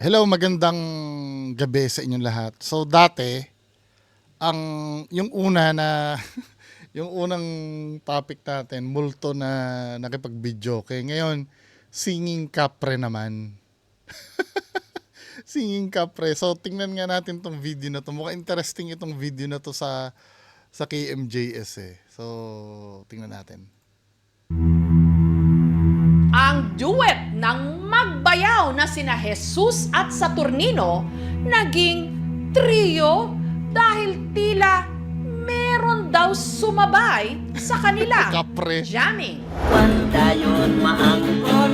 Hello, magandang gabi sa inyong lahat. So dati, ang yung una na yung unang topic natin, multo na nakipag-video. Okay, ngayon singing kapre naman. Singing kapre. So tingnan nga natin tong video na to. Mukhang interesting itong video na to sa KMJS eh. So tingnan natin. Ang duet ng magbayaw na sina Jesus at Saturnino naging trio dahil tila meron daw sumabay sa kanila. Kapre. Jamming. Pandayon maangkon,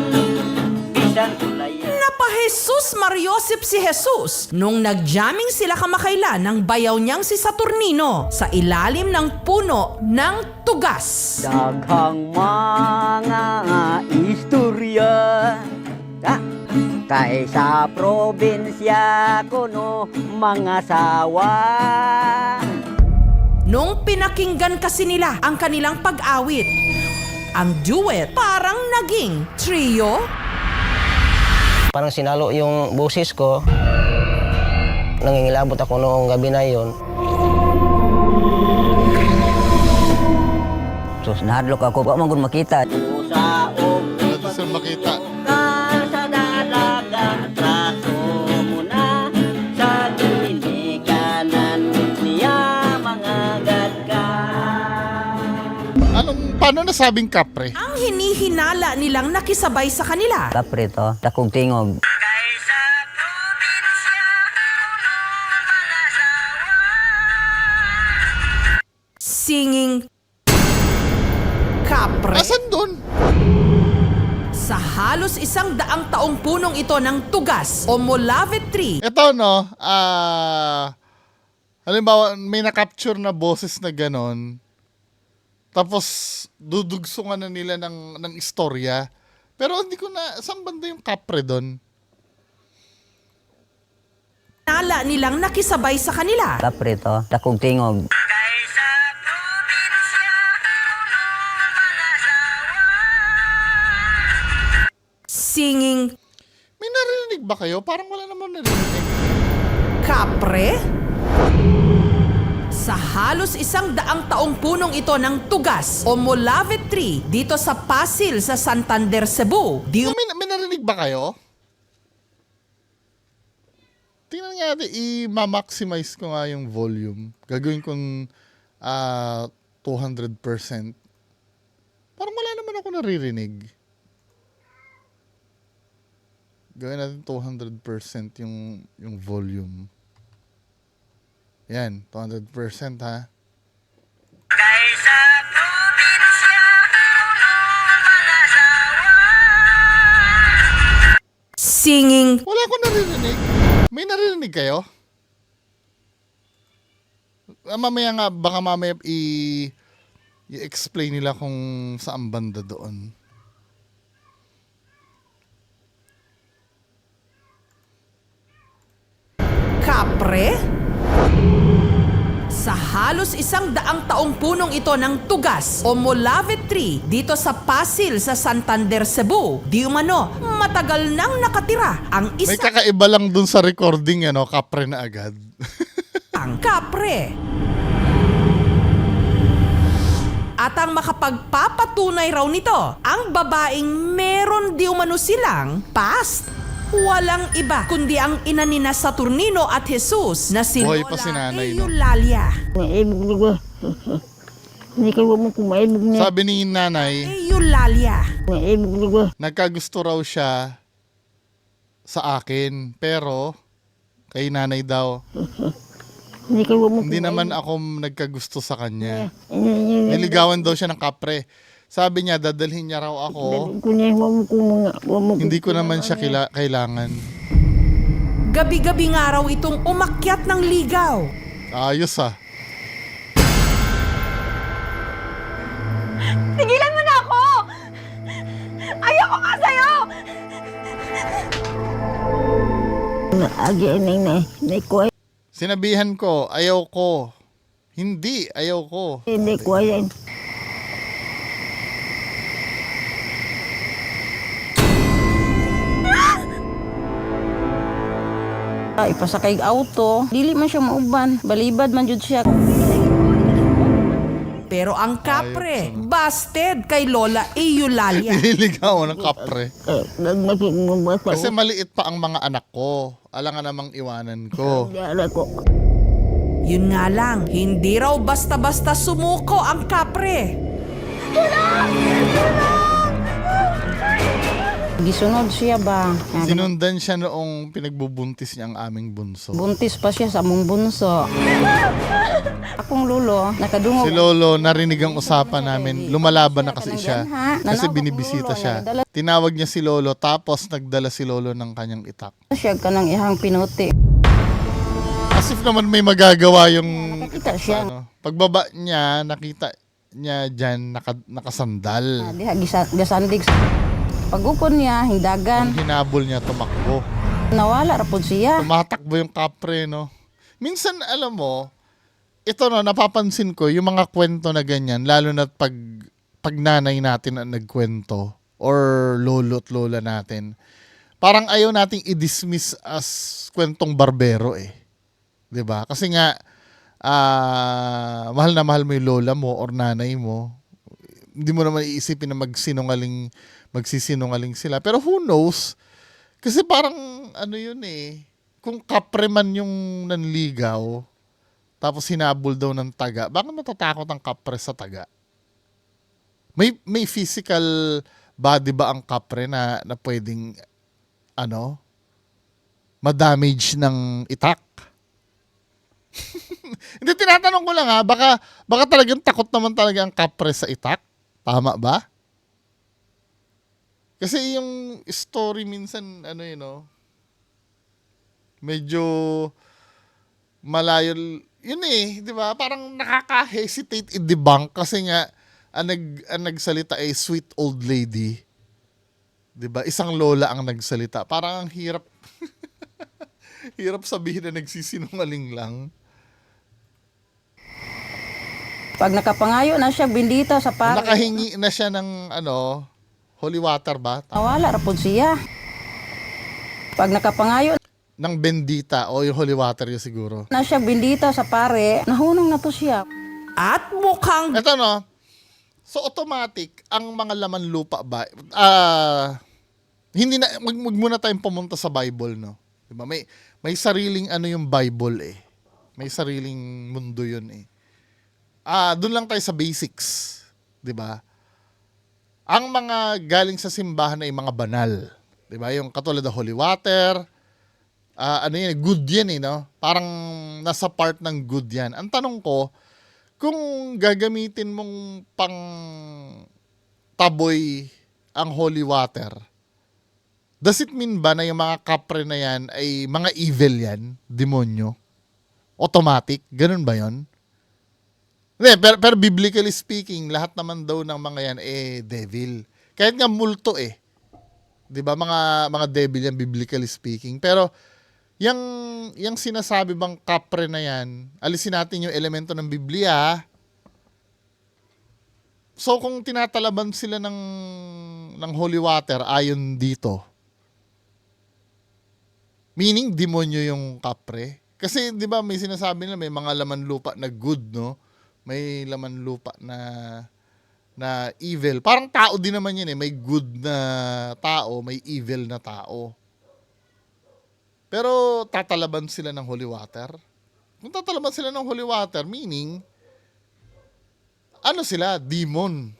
bisan tulayan. Napa Jesus Mariosip si Jesus nung nag-jamming sila kamakailan ng bayaw niyang si Saturnino sa ilalim ng puno ng tugas. Daghang mga istorya kay sa probinsya kuno mga sawa. Nung pinakinggan kasi nila ang kanilang pag-awit, ang duet parang naging trio. Parang sinalo yung boses ko. Nangingilabot ako noong gabi na yon. Sus, nahadlok ako, wa man gud makita. Usa og Wala sila makita. sa dalaga traso muna sa dinikanan niya mga gadka. Paano nasabing kapre? Ang hinihinala nilang nakisabay sa kanila. Kapre to, dakong tingog. Singing kapre. Asan doon? Sa halos 100 taong punong ito ng tugas o Molave tree, Ito no, halimbawa may na-capture na boses na ganon, tapos dudugsungan na nila ng istorya, pero hindi ko na, saan banda yung kapre doon? nala nilang nakisabay sa kanila. Kapre to, dakong tingog. Singing May narinig ba kayo? Parang wala naman narinig. kapre. Sa halos 100 taong punong ito ng tugas o Molave tree dito sa Pasil sa Santander, Cebu. May narinig ba kayo? Tingnan nga natin, i-maximize ko nga yung volume. Gagawin kong 200%. Parang wala naman ako naririnig. Gawin natin 200% yung volume. Yan, 200% ha. Singing Wala akong naririnig. May naririnig kayo? Mamaya nga, baka mamaya i-explain nila kung saan banda doon. kapre. Sa halos 100 taong punong ito ng tugas o Molave tree dito sa Pasil sa Santander, Cebu. Di umano, matagal nang nakatira ang May isang kakaiba lang dun sa recording, ano, kapre na agad. kapre. At ang makapagpapatunay raw nito, ang babaeng meron di umano silang past. Walang iba kundi ang ina ni na Saturnino at Jesus na si Buhay Lola pa si nanay, no? Eulalia. Maibog na ba? Hindi ka mo kung maibog na. Sabi ni nanay, Eulalia. Maibog na ba? nagkagusto raw siya sa akin, pero kay nanay daw. Hindi ka mo Hindi naman ako nagkagusto sa kanya. Hindi Niligawan daw siya ng kapre. Sabi niya, dadalhin niya raw ako. Kunya mo kung mga Hindi ko naman siya kailangan. Gabi-gabi nga raw itong umakyat ng ligaw. Ayos ah. Tigilan mo na ako! Ayoko nga sa'yo! agi na ko Sinabihan ko, ayaw ko. Hindi, ayaw ko. hindi ko yan. Ipasakay auto, dili man siya mauban, balibad man jud siya. Pero ang kapre, busted kay Lola Eulalia. Nililigawan ng kapre. Nagmati Kasi maliit pa ang mga anak ko. Alangan namang iwanan ko. ko. Yun nga lang, hindi raw basta-basta sumuko ang kapre. Gisunod siya ba? Sinundan siya noong pinagbubuntis niya ang aming bunso. Buntis pa siya sa among bunso. Akong lolo, nakadungog. Si Lolo, narinig ang usapan namin. Lumalaban na kasi siya. Kasi binibisita siya. Tinawag niya si Lolo, tapos nagdala si Lolo ng kanyang itak. Siya kanang ihang pinuti. As if naman may magagawa yung Nakita siya. ano. Pagbaba niya, nakita niya dyan nakasandal. Diha gisandig. Pagupon niya, hindagan. Ang hinabol niya, tumakbo. Nawala ra pud siya. Tumatakbo yung kapre, no? Minsan, alam mo, ito no, napapansin ko, yung mga kwento na ganyan, lalo na pag nanay natin ang nagkwento, or lolo at lola natin, parang ayaw nating i-dismiss as kwentong barbero eh. 'Di ba? Kasi nga, mahal na mahal mo yung lola mo or nanay mo, hindi mo naman iisipin na magsisinungaling sila. Pero who knows? Kasi parang, ano yun eh, kung kapre man yung nanligaw, tapos hinabol daw ng taga, bakit matatakot ang kapre sa taga? May physical body ba ang kapre na pwedeng, ma-damage ng itak? Hindi, tinatanong ko lang ha, baka talagang takot naman talaga ang kapre sa itak? Tama ba? Kasi yung story minsan, medyo malayo, yun eh, di ba? Parang nakaka-hesitate i-debunk kasi nga, ang nagsalita ay sweet old lady. Di ba? Isang lola ang nagsalita. Parang ang hirap, hirap sabihin na nagsisinungaling lang. Pag nakapangayo na siya, bindita sa pare. Nakahingi na siya ng, holy water ba? Nawala ra pud siya. Pag nakapangayo Ng bendita o yung holy water yun siguro. na siya, bindita sa pare, nahunong na po siya. At mukhang Ito no, so automatic, ang mga laman lupa ba, hindi na, wag muna tayong pumunta sa Bible, no? Diba? May sariling yung Bible eh. May sariling mundo yun eh. Doon lang tayo sa basics, 'di ba? Ang mga galing sa simbahan ay mga banal, 'di ba? Yung katulad ng holy water, good yan eh, no? Parang nasa part ng good yan. Ang tanong ko, kung gagamitin mong pang taboy ang holy water, does it mean ba na yung mga kapre na yan ay mga evil yan? Demonyo? Automatic? Ganun ba yon? Hindi, pero biblically speaking, lahat naman daw ng mga yan devil. Kahit nga multo eh. 'Di ba? Mga devil yan biblically speaking. Pero yung sinasabi bang kapre na yan, alisin natin yung elemento ng Biblia. So kung tinatalaban sila ng holy water ayon dito, meaning demonyo yung kapre. Kasi 'di ba may sinasabi na may mga laman lupa na good, no? May laman lupa na evil. Parang tao din naman yun eh. May good na tao, may evil na tao. Pero tatalaban sila ng holy water. Kung tatalaban sila ng holy water, meaning, sila? Demon.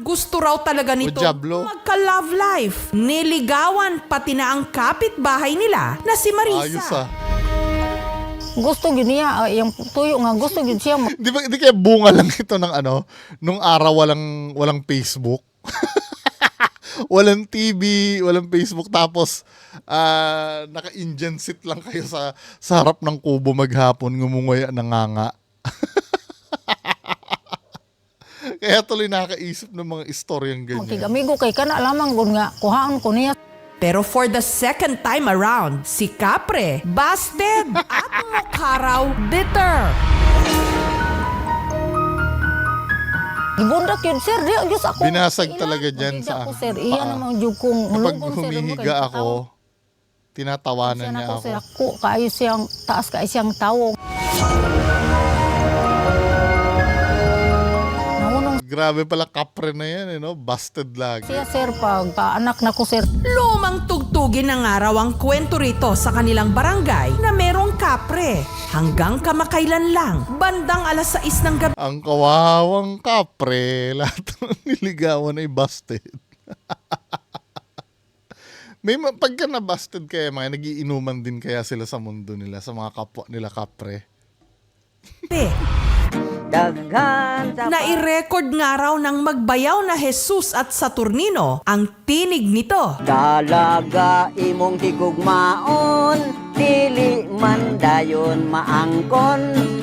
gusto raw talaga nito O Diablo. magka-love life. Niligawan pati na ang kapitbahay nila na si Marisa. Ayos Gusto gyud niya, yung tuyo nga, gusto gyud siya. Di kaya bunga lang ito ng nung araw walang Facebook. Walang TV, walang Facebook, tapos naka-Indian seat lang kayo sa harap ng kubo maghapon, ngumunguya nanganga. Kaya tuloy nakakaisip ng mga istoryang ganyan. Amigo kay kana lamang gud nga kuhaan ko niya. Pero for the second time around, si Kapre busted at mukha raw bitter. Gibundak yun, sir. Di, Diyos ako. Binasag talaga dyan sa Ako, sir. Iya paa. namang jug kong Kapag hulugon, sir. humihiga ako, Tinatawanan Siya niya na ako. sir, ako, kaayo siyang, taas kaayo siyang tao. Nahunong Grabe pala kapre na yan, no? Busted lagi. siya sir, pag anak na ko sir. Lumang tugtugin ng araw ang kwento rito sa kanilang barangay na merong kapre. Hanggang kamakailan lang, bandang alas 6 ng gabi. Ang kawawang kapre, lahat ng niligawan ay busted. Pagka na-busted kaya, mga nagiinuman din kaya sila sa mundo nila, sa mga kapwa nila kapre. Daghan sa Nai-record nga raw ng magbayaw na Jesus at Saturnino ang tinig nito. Dalaga imong higugmaon, dili man dayon maangkon.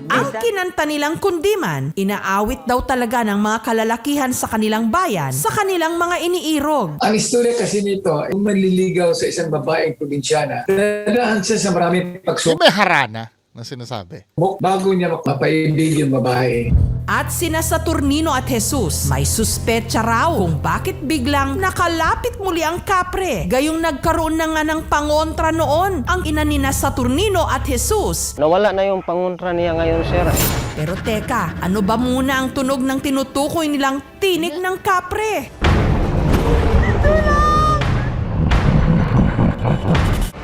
Ang kinanta nilang kundiman, inaawit daw talaga ng mga kalalakihan sa kanilang bayan sa kanilang mga iniirog. Ang istorya kasi nito, kung manliligaw sa isang babaeng probinsyana, dadaan siya sa maraming Yung pagsubok may harana na sinasabi. bago niya mapaibig yung babae. At sina Saturnino at Jesus, may suspetsa raw kung bakit biglang nakalapit muli ang kapre. Gayong nagkaroon na nga ng pangontra noon ang ina ni na Saturnino at Jesus. Nawala na yung pangontra niya ngayon, sir. Pero teka, ano ba muna ang tunog ng tinutukoy nilang tinig ng kapre?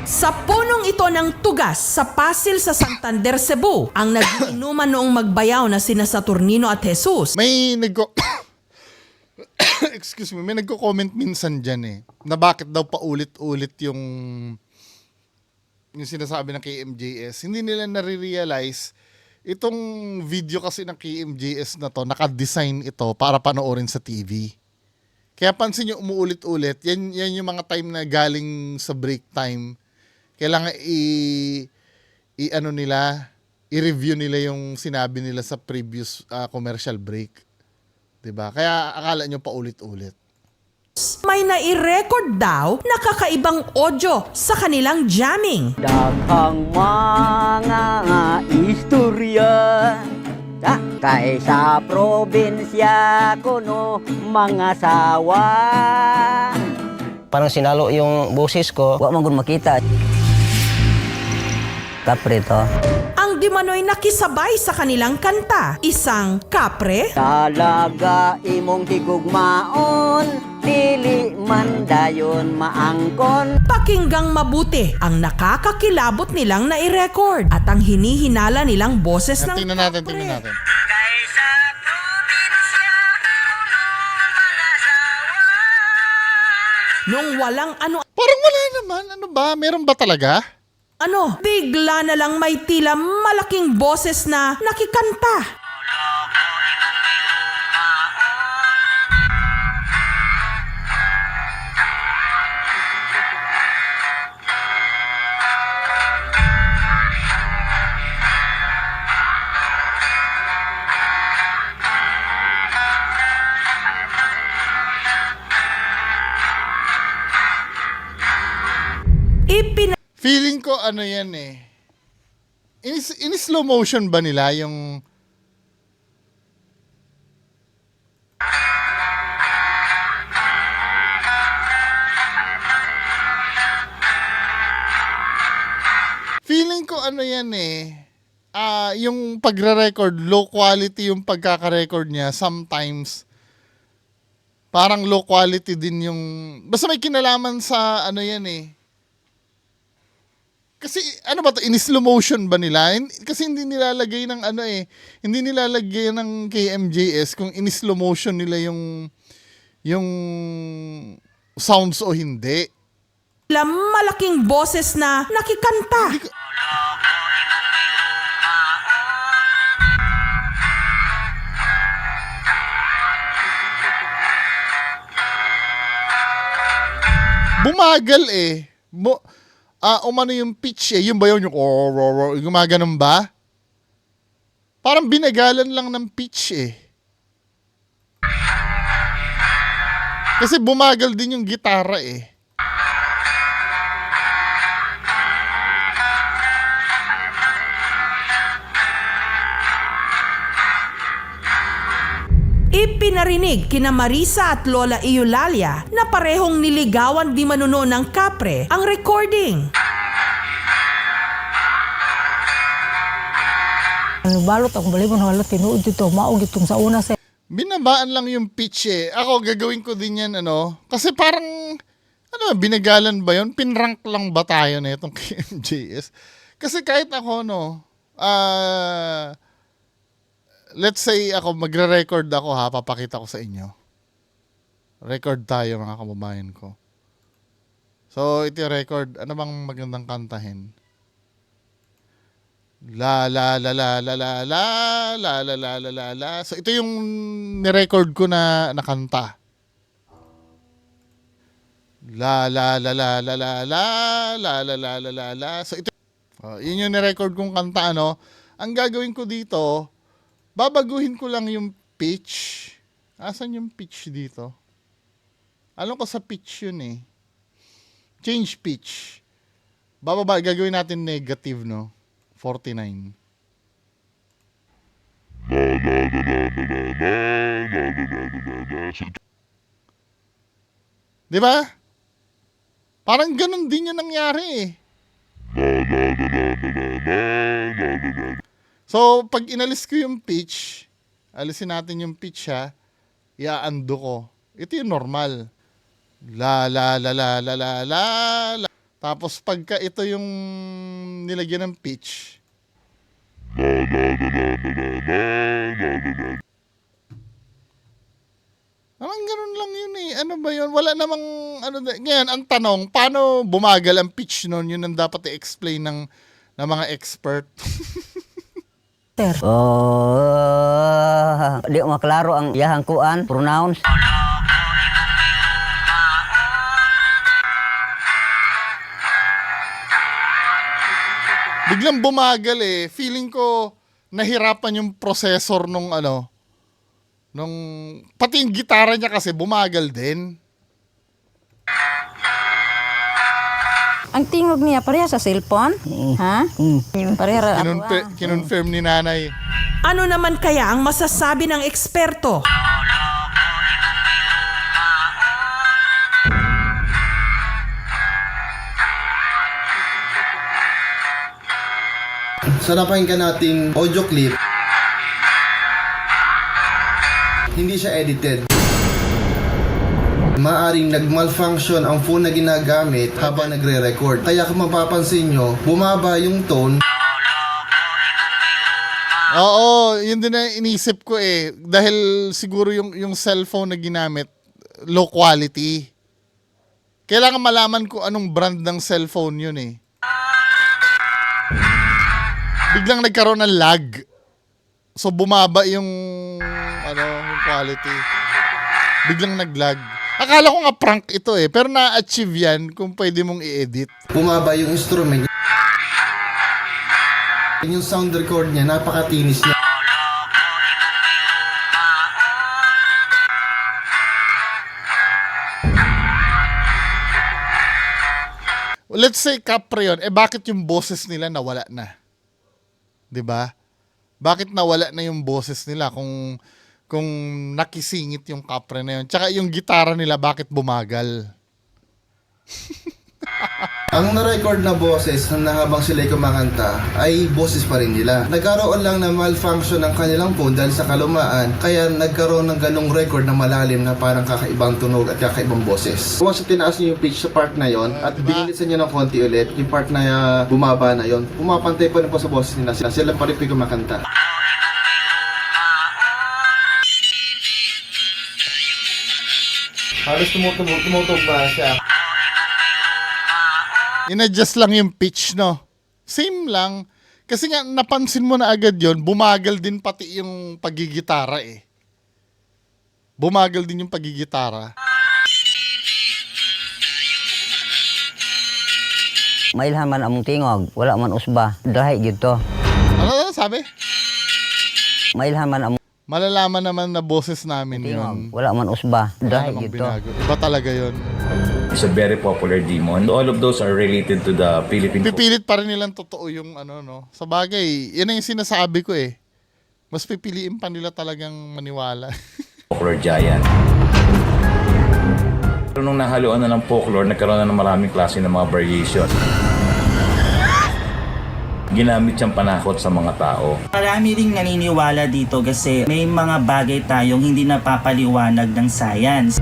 Sa punong ito ng tugas sa Pasil sa Santander, Cebu, ang nag-inuman noong magbayaw na sina Saturnino at Jesus. May excuse me, may nagko-comment minsan dyan na bakit daw paulit-ulit yung sinasabi ng KMJS. Hindi nila nare-realize itong video kasi ng KMJS na to, naka-design ito para panoorin sa TV. Kaya pansin nyo umuulit-ulit, yan yung mga time na galing sa break time. Kailangan i-review nila yung sinabi nila sa previous commercial break. 'Di ba? Kaya akala nyo paulit-ulit. May nai-record daw na kakaibang audio sa kanilang jamming. Daghang mga istorya kay sa probinsya kuno mga sawa. Parang sinalo yung boses ko. Wa man gud makita. Kapre to. Ang di manoy nakisabay sa kanilang kanta, isang kapre, Dalaga imong higugmaon, dili man dayon maangkon. pakinggang mabuti ang nakakakilabot nilang nai-record at ang hinihinala nilang boses ng Tingnan natin, kapre. tingnan natin. Nung walang Parang wala naman. Ano ba? Meron ba talaga? bigla na lang may tila malaking boses na nakikanta. Feeling ko ano yan In slow motion ba nila yung feeling ko ano yan yung pagre-record, low quality yung pagkaka-record niya. Sometimes, parang low quality din yung, basta may kinalaman sa ano yan Kasi ano ba to, in slow motion ba nila? Kasi hindi nilalagay ng hindi nilalagay ng KMJS kung in slow motion nila yung sounds o hindi. Malaking boses na nakikanta. Bumagal umano yung pitch yung ba yun? Yung gumaganon ba? Parang binagalan lang ng pitch Kasi bumagal din yung gitara Ipinarinig kina Marisa at Lola Eulalia na parehong niligawan di manuno ng kapre ang recording. Balot akong balibon wala tinuod dito maog itong sa una sa Binabaan lang yung pitch eh. Ako, gagawin ko din yan, ano. Kasi parang, binagalan ba yun? Pinrank lang ba tayo na itong KMJS? Kasi kahit ako, let's say ako, magre-record ako ha, papakita ko sa inyo. Record tayo mga kababayan ko. So, ito yung record. Ano bang magandang kantahin? La la la la la la la la la la la la la. So ito yung ni-record ko na kanta. La la la la la la la la la la la la la. So ito yun yung ni-record kong kanta, ano. Ang gagawin ko dito, babaguhin ko lang yung pitch. Asan yung pitch dito? Alam ko sa pitch yun eh. Change pitch. Gagawin natin negative, no? 49. Di ba? Parang ganun din yung nangyari eh. So, pag inalis ko yung pitch, alisin natin yung pitch ha, i-undo ko. Ito yung normal. La la la la la la la la. Tapos pagka ito yung nilagyan ng pitch. Parang ganun lang yun eh. Ano ba yun? Wala namang ngayon, ang tanong, paano bumagal ang pitch nun? Yun ang dapat i-explain ng mga expert. Di ko maklaro ang iyahang kuan, pronouns. Biglang bumagal eh. Feeling ko nahirapan yung processor nung pati yung gitara niya kasi bumagal din. ang tingog niya pareha sa cellphone. Ha? Pareha Kinonfirm ni nanay. Ano naman kaya ang masasabi ng eksperto? Sa napakinggan nating audio clip, hindi siya edited. Maaring nag-malfunction ang phone na ginagamit habang nagre-record. Kaya kung mapapansin nyo, bumaba yung tone. Oo, yun din na inisip ko eh. Dahil siguro yung cellphone na ginamit, low quality. Kailangan malaman ko anong brand ng cellphone yun eh. Biglang nagkaroon ng lag. So bumaba yung yung quality. Biglang naglag. Akala ko nga prank ito eh, pero na-achieve yan kung pwede mong i-edit. Bumaba yung instrument. Yung sound record niya, napakatinis niya. Let's say Capre yun, bakit yung boses nila nawala na? 'Di ba? Bakit nawala na yung boses nila kung nakisingit yung Capre na yun? Tsaka yung gitara nila bakit bumagal? Ang na-record na boses na habang sila'y kumakanta ay boses pa rin nila. Nagkaroon lang na malfunction ng kanilang phone dahil sa kalumaan, kaya nagkaroon ng ganong record na malalim na parang kakaibang tunog at kakaibang boses. Once tinaas niyo yung pitch sa part na yon at binilisan niyo ng konti ulit, yung part na bumaba na yon, pumapantay pa rin po sa boses nila. Sila pa rin po kumakanta. Halos tumutog ba siya? In-adjust lang yung pitch, no? Same lang. Kasi nga, napansin mo na agad yon, bumagal din pati yung pagigitara eh. Bumagal din yung pagigitara. Mailhan man among tingog, wala man usba. Dahi gyud to. Ano sabi? Mailhan man among Malalaman naman na boses namin yun. tingog, wala man usba. Wala Dahi namang gyud to. binago. Iba talaga yun. Is a very popular demon. All of those are related to the Philippine. Pipilit pa rin nilang totoo yung no. Sa bagay, yun ang yung sinasabi ko eh. Mas pipiliin pa nila talagang maniwala. folklore giant. Pero nung nahaluan na ng folklore, nagkaroon na ng maraming klase ng mga variation. Ginamit siyang panakot sa mga tao. Marami ring naniniwala dito kasi may mga bagay tayong hindi napapaliwanag ng science.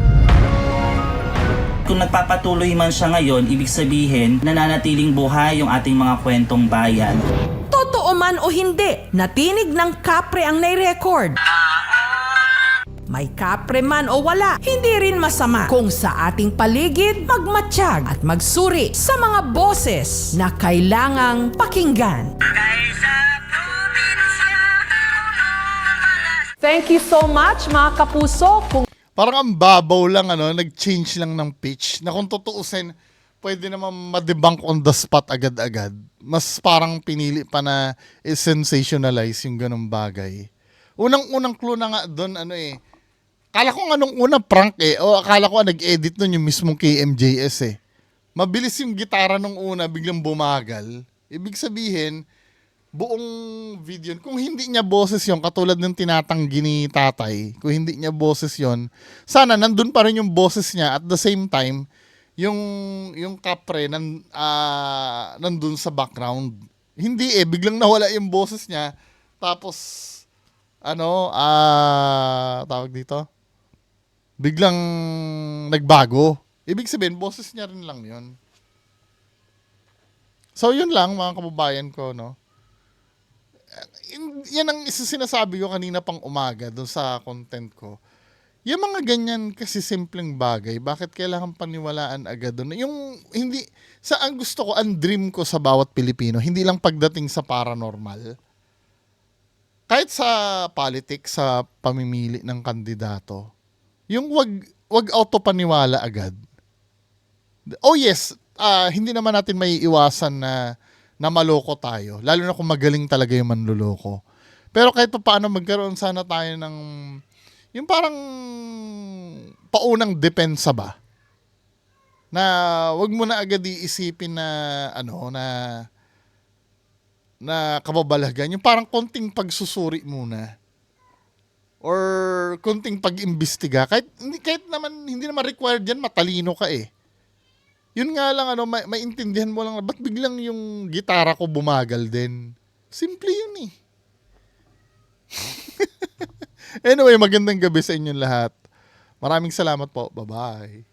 Kung nagpapatuloy man siya ngayon, ibig sabihin nananatiling buhay yung ating mga kwentong bayan. Totoo man o hindi, natinig ng kapre ang nai-record. May kapre man o wala, hindi rin masama kung sa ating paligid magmatsyag at magsuri sa mga boses na kailangang pakinggan. Thank you so much mga kapuso. Kung Parang ang babaw lang, nag-change lang ng pitch. Na kung tutuusin, pwede naman ma-debunk on the spot agad-agad. Mas parang pinili pa na i-sensationalize yung ganong bagay. Unang-unang clue na nga doon, akala ko nga nung una prank o akala ko nag-edit nun yung mismong KMJS Mabilis yung gitara nung una, biglang bumagal. Ibig sabihin, buong video, kung hindi niya boses yon katulad ng tinatanggi ni tatay, kung hindi niya boses yon sana nandun pa rin yung boses niya at the same time, yung kapre nandun sa background. Hindi biglang nawala yung boses niya, tapos, tawag dito? Biglang nagbago. Ibig sabihin, boses niya rin lang yon. So, yun lang, mga kababayan ko, yan ang isa sinasabi ko kanina pang umaga doon sa content ko. Yung mga ganyan kasi simpleng bagay, bakit kailangan paniwalaan agad doon? Yung hindi, ang gusto ko, ang dream ko sa bawat Pilipino, hindi lang pagdating sa paranormal. Kahit sa politics, sa pamimili ng kandidato, yung wag auto-paniwala agad. Oh yes, hindi naman natin may iwasan na maloko tayo. Lalo na kung magaling talaga yung manluloko. Pero kahit pa paano magkaroon sana tayo ng yung parang paunang depensa ba? Na wag mo na agad iisipin na na kababalagan. Yung parang konting pagsusuri muna. Or konting pag-imbestiga. Kahit naman, hindi naman required yan, matalino ka Yun nga lang, maintindihan mo lang, ba't biglang yung gitara ko bumagal din? Simple yun Anyway, magandang gabi sa inyong lahat. Maraming salamat po. Bye-bye.